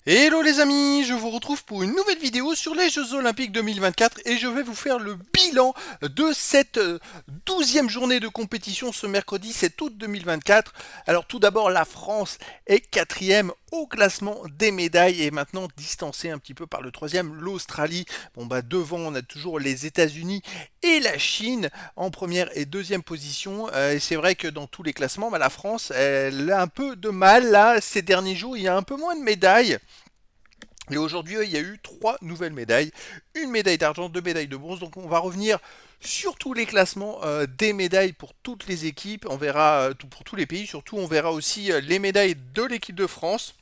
Hello les amis, je vous retrouve pour une nouvelle vidéo sur les Jeux Olympiques 2024 et je vais vous faire le bilan de cette 12e journée de compétition ce mercredi 7 août 2024. Alors tout d'abord, la France est quatrième au classement des médailles et maintenant distancée un petit peu par le troisième, l'Australie. Bon bah devant on a toujours les États-Unis et la Chine en première et deuxième position. Et c'est vrai que dans tous les classements, bah, la France elle a un peu de mal là ces derniers jours, il y a un peu moins de médailles. Et aujourd'hui, il y a eu trois nouvelles médailles. Une médaille d'argent, deux médailles de bronze. Donc on va revenir sur tous les classements des médailles pour toutes les équipes. On verra pour tous les pays. Surtout, on verra aussi les médailles de l'équipe de France,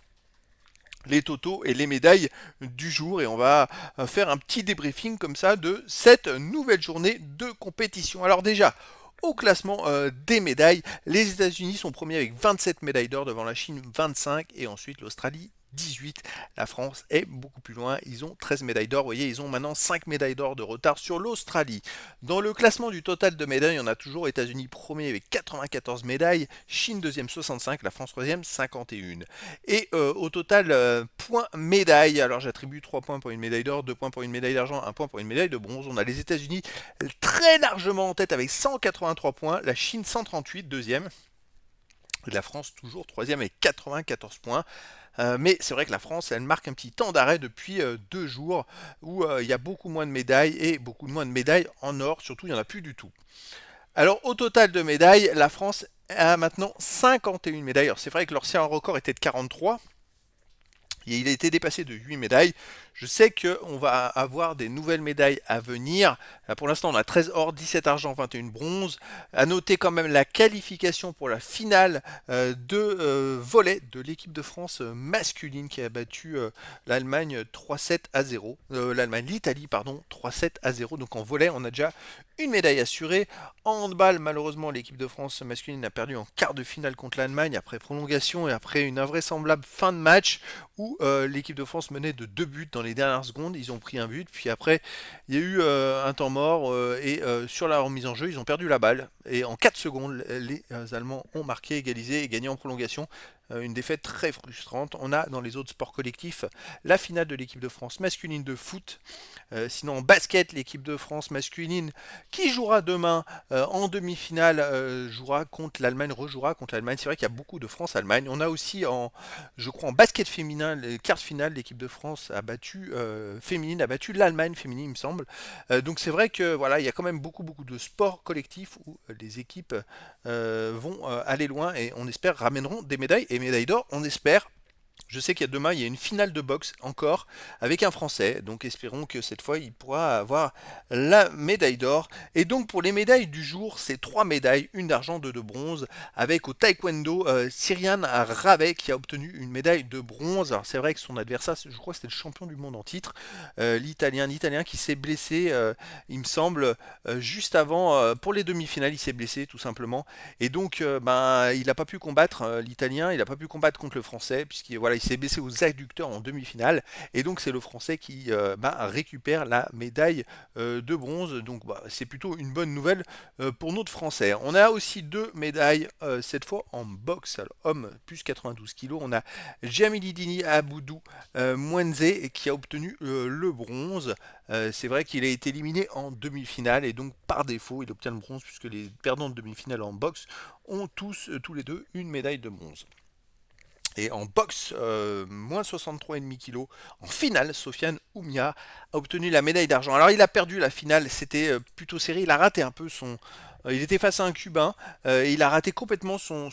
les totaux et les médailles du jour. Et on va faire un petit débriefing comme ça de cette nouvelle journée de compétition. Alors déjà, au classement des médailles, les États-Unis sont premiers avec 27 médailles d'or devant la Chine 25 et ensuite l'Australie 18. La France est beaucoup plus loin, ils ont 13 médailles d'or. Vous voyez, ils ont maintenant 5 médailles d'or de retard sur l'Australie. Dans le classement du total de médailles, on a toujours États-Unis premier avec 94 médailles, Chine deuxième 65, la France troisième 51. Et au total, points médailles, alors j'attribue 3 points pour une médaille d'or, 2 points pour une médaille d'argent, 1 point pour une médaille de bronze. On a les États-Unis très largement en tête avec 183 points, la Chine 138, deuxième. La France toujours troisième avec 94 points. Mais c'est vrai que la France, elle marque un petit temps d'arrêt depuis 2 jours où il y a beaucoup moins de médailles et beaucoup moins de médailles en or, surtout il n'y en a plus du tout. Alors au total de médailles, la France a maintenant 51 médailles. Alors c'est vrai que l'ancien record était de 43. Et il a été dépassé de 8 médailles. Je sais qu'on va avoir des nouvelles médailles à venir. Là, pour l'instant, on a 13 or, 17 argent, 21 bronze. À noter quand même la qualification pour la finale de volley de l'équipe de France masculine qui a battu l'Allemagne 3-7 à 0. L'Italie, pardon, 3-7 à 0. Donc en volley, on a déjà une médaille assurée. En handball, malheureusement, l'équipe de France masculine a perdu en quart de finale contre l'Allemagne après prolongation et après une invraisemblable fin de match où l'équipe de France menait de 2 buts dans les dernières secondes. Ils ont pris un but, puis après il y a eu un temps mort et sur la remise en jeu, ils ont perdu la balle. Et en 4 secondes, les Allemands ont marqué, égalisé et gagné en prolongation. Une défaite très frustrante. On a dans les autres sports collectifs la finale de l'équipe de France masculine de foot. Sinon en basket, l'équipe de France masculine qui jouera demain en demi-finale jouera contre l'Allemagne, rejouera contre l'Allemagne. C'est vrai qu'il y a beaucoup de France-Allemagne. On a aussi je crois en basket féminin, les quarts de finale, l'équipe de France féminine a battu l'Allemagne féminine, il me semble. Donc c'est vrai que voilà, il y a quand même beaucoup de sports collectifs où les équipes vont aller loin et on espère ramèneront des médailles et médailles d'or. On espère. Je sais qu'il y a demain, il y a une finale de boxe encore avec un Français, donc espérons que cette fois il pourra avoir la médaille d'or. Et donc pour les médailles du jour, c'est trois médailles, une d'argent, deux de bronze, avec au taekwondo Cyrian Ravet qui a obtenu une médaille de bronze. Alors c'est vrai que son adversaire, je crois que c'était le champion du monde en titre, l'Italien qui s'est blessé, il me semble, juste avant, pour les demi-finales, il s'est blessé tout simplement. Et donc il n'a pas pu combattre l'Italien, il n'a pas pu combattre contre le Français, puisqu'il voilà, il s'est blessé aux adducteurs en demi-finale. Et donc c'est le Français qui récupère la médaille de bronze. Donc c'est plutôt une bonne nouvelle pour notre Français. On a aussi deux médailles, cette fois en boxe. Alors, homme, plus 92 kilos. On a Jamilidini Aboudou Mwenze qui a obtenu le bronze. C'est vrai qu'il a été éliminé en demi-finale et donc par défaut il obtient le bronze puisque les perdants de demi-finale en boxe ont tous les deux une médaille de bronze. Et en boxe, moins 63,5 kg, en finale, Sofiane Oumia a obtenu la médaille d'argent. Alors il a perdu la finale, c'était plutôt serré, il a raté un peu il était face à un Cubain, et il a raté complètement son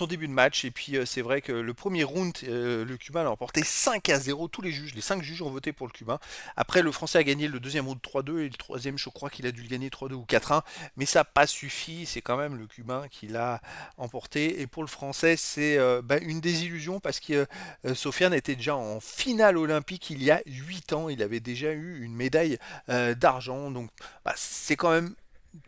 début de match. Et puis c'est vrai que le premier round, le Cubain l'a emporté 5-0. Tous les 5 juges ont voté pour le Cubain. Après, le Français a gagné le deuxième round 3-2 et le troisième, je crois qu'il a dû le gagner 3-2 ou 4-1. Mais ça n'a pas suffi, c'est quand même le Cubain qui l'a emporté. Et pour le Français, c'est une désillusion parce que Sofiane était déjà en finale olympique il y a 8 ans. Il avait déjà eu une médaille d'argent. Donc c'est quand même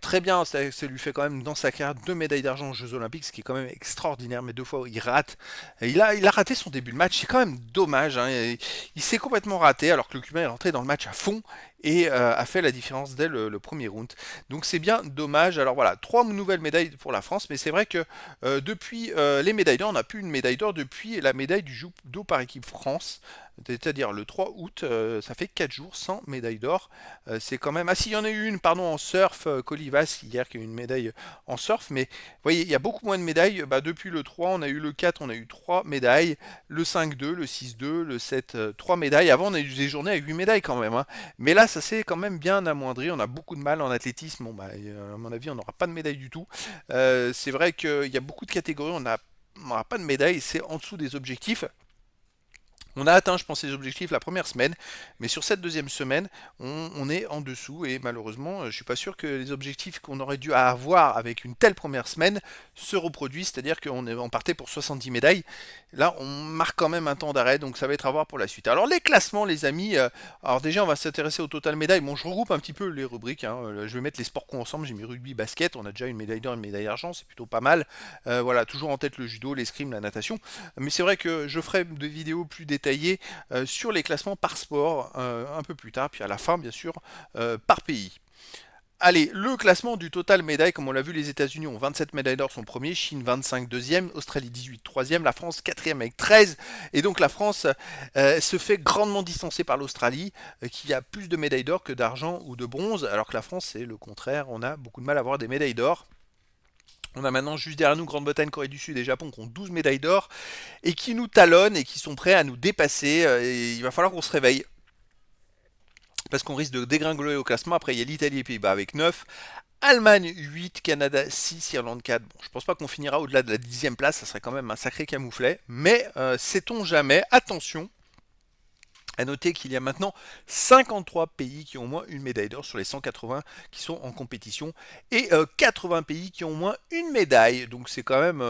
très bien, ça lui fait quand même dans sa carrière 2 médailles d'argent aux Jeux Olympiques, ce qui est quand même extraordinaire, mais 2 fois il rate. Et il a raté son début de match, c'est quand même dommage, hein. Il s'est complètement raté alors que le Cubain est rentré dans le match à fond et a fait la différence dès le premier round. Donc c'est bien dommage. Alors voilà, 3 nouvelles médailles pour la France, mais c'est vrai que depuis les médailles d'or, on n'a plus une médaille d'or depuis la médaille du judo par équipe France. C'est-à-dire le 3 août, ça fait 4 jours sans médaille d'or. C'est quand même. Ah, si, il y en a eu une, pardon, en surf, Colivas, hier, qui a eu une médaille en surf. Mais vous voyez, il y a beaucoup moins de médailles. Bah, depuis le 3, on a eu le 4, on a eu 3 médailles. Le 5-2, le 6-2, le 7, 3 médailles. Avant, on a eu des journées avec 8 médailles quand même, hein. Mais là, ça s'est quand même bien amoindri. On a beaucoup de mal en athlétisme. Bon, bah, à mon avis, on n'aura pas de médaille du tout. C'est vrai qu'il y a beaucoup de catégories. On n'aura pas de médaille. C'est en dessous des objectifs. On a atteint, je pense, les objectifs la première semaine, mais sur cette deuxième semaine, on est en dessous et malheureusement, je suis pas sûr que les objectifs qu'on aurait dû avoir avec une telle première semaine se reproduisent, c'est-à-dire on partait pour 70 médailles. Là, on marque quand même un temps d'arrêt, donc ça va être à voir pour la suite. Alors les classements, les amis, alors déjà, on va s'intéresser au total médailles. Bon, je regroupe un petit peu les rubriques, hein. Je vais mettre les sports co ensemble. J'ai mis rugby, basket. On a déjà une médaille d'or, une médaille d'argent, c'est plutôt pas mal. Voilà, toujours en tête le judo, l'escrime, la natation. Mais c'est vrai que je ferai des vidéos plus détaillées sur les classements par sport un peu plus tard, puis à la fin, bien sûr, par pays. Allez, le classement du total médailles, comme on l'a vu, les États-Unis ont 27 médailles d'or, sont premiers, Chine 25 deuxième, Australie 18 troisième, la France quatrième avec 13, et donc la France se fait grandement distancer par l'Australie, qui a plus de médailles d'or que d'argent ou de bronze, alors que la France c'est le contraire, on a beaucoup de mal à avoir des médailles d'or. On a maintenant juste derrière nous Grande-Bretagne, Corée du Sud et Japon qui ont 12 médailles d'or et qui nous talonnent et qui sont prêts à nous dépasser. Et il va falloir qu'on se réveille parce qu'on risque de dégringoler au classement. Après, il y a l'Italie et les Pays-Bas avec 9. Allemagne 8, Canada 6, Irlande 4. Bon, je pense pas qu'on finira au-delà de la 10e place, ça serait quand même un sacré camouflet. Mais sait-on jamais, attention, à noter qu'il y a maintenant 53 pays qui ont au moins une médaille d'or sur les 180 qui sont en compétition et 80 pays qui ont au moins une médaille. Donc c'est quand même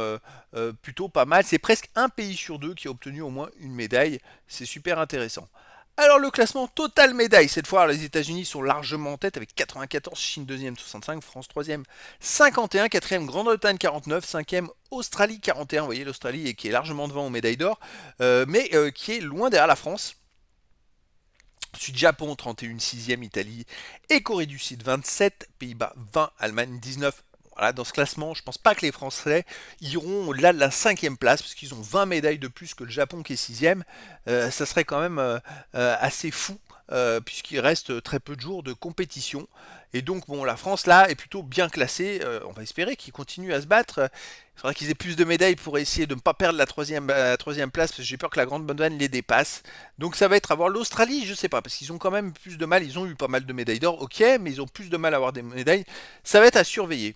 plutôt pas mal. C'est presque un pays sur deux qui a obtenu au moins une médaille. C'est super intéressant. Alors le classement total médaille, cette fois les États-Unis sont largement en tête avec 94, Chine deuxième 65, France troisième 51, quatrième Grande-Bretagne 49, cinquième Australie 41, vous voyez l'Australie qui est largement devant aux médailles d'or, mais qui est loin derrière la France. Ensuite, Japon 31, 6e, Italie et Corée du Sud 27, Pays-Bas 20, Allemagne 19. Voilà, dans ce classement, je ne pense pas que les Français iront au-delà de la 5e place, parce qu'ils ont 20 médailles de plus que le Japon qui est 6e. Ça serait quand même assez fou, puisqu'il reste très peu de jours de compétition. Et donc, bon, la France, là, est plutôt bien classée. On va espérer qu'ils continuent à se battre. Il faudrait qu'ils aient plus de médailles pour essayer de ne pas perdre la troisième place, parce que j'ai peur que la Grande-Bretagne les dépasse. Donc ça va être à voir. L'Australie, je sais pas, parce qu'ils ont quand même plus de mal. Ils ont eu pas mal de médailles d'or, ok, mais ils ont plus de mal à avoir des médailles. Ça va être à surveiller.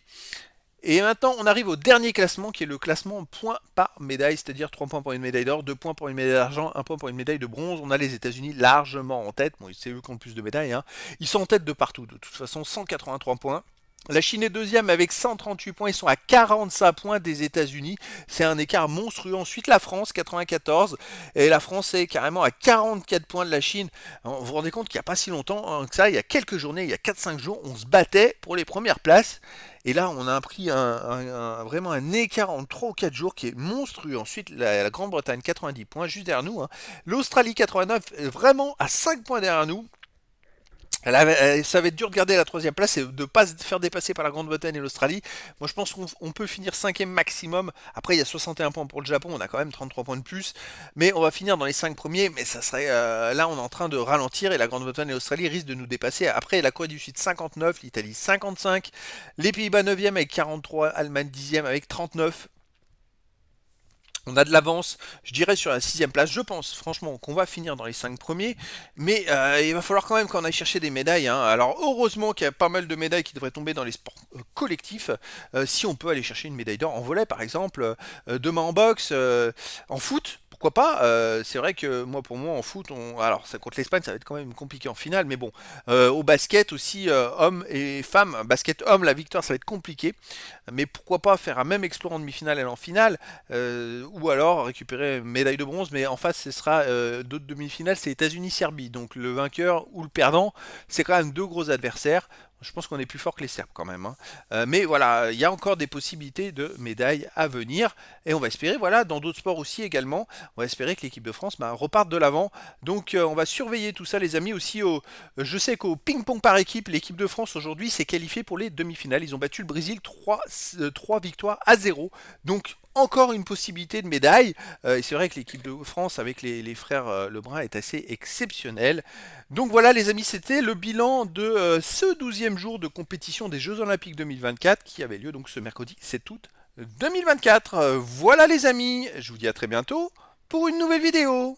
Et maintenant, on arrive au dernier classement, qui est le classement points par médaille, c'est-à-dire 3 points pour une médaille d'or, 2 points pour une médaille d'argent, 1 point pour une médaille de bronze. On a les États-Unis largement en tête. Bon, c'est eux qui ont le plus de médailles, hein. Ils sont en tête de partout, de toute façon, 183 points. La Chine est deuxième avec 138 points, ils sont à 45 points des États-Unis, c'est un écart monstrueux. Ensuite la France, 94, et la France est carrément à 44 points de la Chine. Vous vous rendez compte qu'il n'y a pas si longtemps que ça, il y a quelques journées, il y a 4-5 jours, on se battait pour les premières places, et là on a pris vraiment un écart en 3 ou 4 jours qui est monstrueux. Ensuite la Grande-Bretagne, 90 points, juste derrière nous, hein. L'Australie, 89, vraiment à 5 points derrière nous. Ça va être dur de garder la troisième place et de ne pas se faire dépasser par la Grande-Bretagne et l'Australie. Moi je pense qu'on peut finir cinquième maximum. Après il y a 61 points pour le Japon, on a quand même 33 points de plus. Mais on va finir dans les 5 premiers, mais ça serait là on est en train de ralentir et la Grande-Bretagne et l'Australie risquent de nous dépasser. Après la Corée du Sud 59, l'Italie 55, les Pays-Bas 9e avec 43, Allemagne 10e avec 39. On a de l'avance, je dirais, sur la 6e place. Je pense franchement qu'on va finir dans les 5 premiers, mais il va falloir quand même qu'on aille chercher des médailles, hein. Alors heureusement qu'il y a pas mal de médailles qui devraient tomber dans les sports collectifs, si on peut aller chercher une médaille d'or en volley par exemple, demain en boxe, en foot. Pourquoi pas. C'est vrai que pour moi en foot, alors ça contre l'Espagne, ça va être quand même compliqué en finale, mais bon, au basket aussi, hommes et femmes, basket homme, la victoire, ça va être compliqué, mais pourquoi pas faire un même exploit en demi-finale et en finale, ou alors récupérer une médaille de bronze, mais en face ce sera d'autres demi-finales, c'est États-Unis-Serbie, donc le vainqueur ou le perdant, c'est quand même deux gros adversaires. Je pense qu'on est plus fort que les Serbes quand même, hein. Mais voilà, il y a encore des possibilités de médailles à venir. Et on va espérer, voilà, dans d'autres sports aussi également, on va espérer que l'équipe de France reparte de l'avant. Donc on va surveiller tout ça les amis aussi. Je sais qu'au ping-pong par équipe, l'équipe de France aujourd'hui s'est qualifiée pour les demi-finales. Ils ont battu le Brésil 3 victoires à 0. Donc encore une possibilité de médaille. Et c'est vrai que l'équipe de France avec les frères Lebrun est assez exceptionnelle. Donc voilà les amis, c'était le bilan de ce 12e jour de compétition des Jeux Olympiques 2024 qui avait lieu donc ce mercredi 7 août 2024. Voilà les amis, je vous dis à très bientôt pour une nouvelle vidéo.